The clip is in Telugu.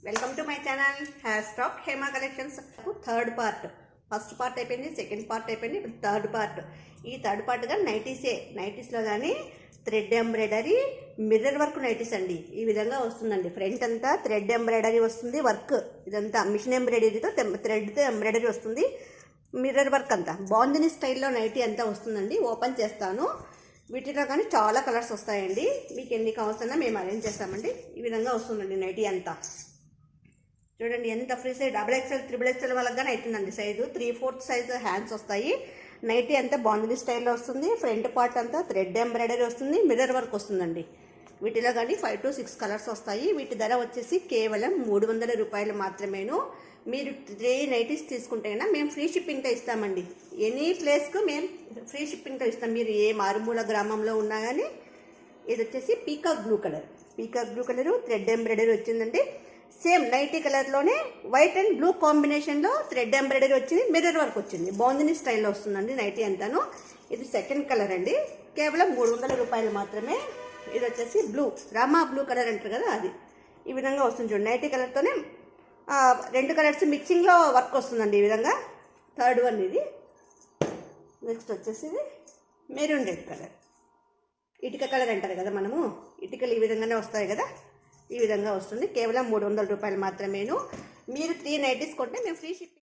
Welcome to my channel hash stock Hema collections. Third part, first part అయిపోయింది, సెకండ్ పార్ట్ అయిపోయింది, ఇప్పుడు థర్డ్ పార్ట్. ఈ థర్డ్ పార్ట్గా నైటీస్లో కానీ thread embroidery mirror work nighties అండి. ఈ విధంగా వస్తుందండి. ఫ్రంట్ అంతా థ్రెడ్ ఎంబ్రాయిడరీ వస్తుంది, వర్క్ ఇదంతా మిషన్ ఎంబ్రాయిడరీతో థ్రెడ్తో ఎంబ్రాయిడరీ వస్తుంది. మిర్రర్ వర్క్ అంతా బాందిని స్టైల్లో నైటీ అంతా వస్తుందండి. ఓపెన్ చేస్తాను. వీటిలో కానీ చాలా కలర్స్ వస్తాయండి. మీకు ఎన్ని కావాల్సిన మేము అరేంజ్ చేస్తామండి. ఈ విధంగా వస్తుందండి నైటీ అంతా. చూడండి ఎంత free size, double XL triple XL వాళ్ళకి కానీ అవుతుందండి. సైజు 3/4 సైజు హ్యాండ్స్ వస్తాయి. నైటీ అంతా బాందిని స్టైల్లో వస్తుంది. ఫ్రంట్ పార్ట్ అంతా థ్రెడ్ ఎంబ్రాయిడరీ వస్తుంది, మిర్రర్ వర్క్ వస్తుందండి. వీటిలో కానీ 5 to 6 కలర్స్ వస్తాయి. వీటి ధర వచ్చేసి కేవలం 300 రూపాయలు మాత్రమేను. మీరు 3 నైటీస్ తీసుకుంటే కన్నా మేము ఫ్రీ షిప్పింగ్తో ఇస్తామండి. ఎనీ ప్లేస్కు మేము ఫ్రీ షిప్పింగ్తో ఇస్తాం. మీరు ఏ మారుమూల గ్రామంలో ఉన్నా కానీ. ఇది వచ్చేసి peacock blue colour thread embroidery వచ్చిందండి. సేమ్ నైటీ కలర్లోనే వైట్ అండ్ బ్లూ కాంబినేషన్లో థ్రెడ్ ఎంబ్రాయిడరీ వచ్చింది, మిర్రర్ వర్క్ వచ్చింది. బాందిని స్టైల్లో వస్తుందండి నైటీ అంతాను. ఇది సెకండ్ కలర్ అండి. కేవలం 300 రూపాయలు మాత్రమే. ఇది వచ్చేసి బ్లూ, రామా బ్లూ కలర్ అంటారు కదా, అది ఈ విధంగా వస్తుంది చూడండి. నైటీ కలర్తోనే 2 కలర్స్ మిక్సింగ్లో వర్క్ వస్తుందండి ఈ విధంగా. థర్డ్ వన్ ఇది. నెక్స్ట్ వచ్చేసి ఇది మెరూన్ రెడ్ కలర్, ఇటుక కలర్ అంటారు కదా మనము, ఇటుకలు ఈ విధంగానే వస్తాయి కదా, ఈ విధంగా వస్తుంది. కేవలం 300 రూపాయలు మాత్రమేను. మీరు 3 నైటీస్ కొంటే మేము ఫ్రీ షిప్పింగ్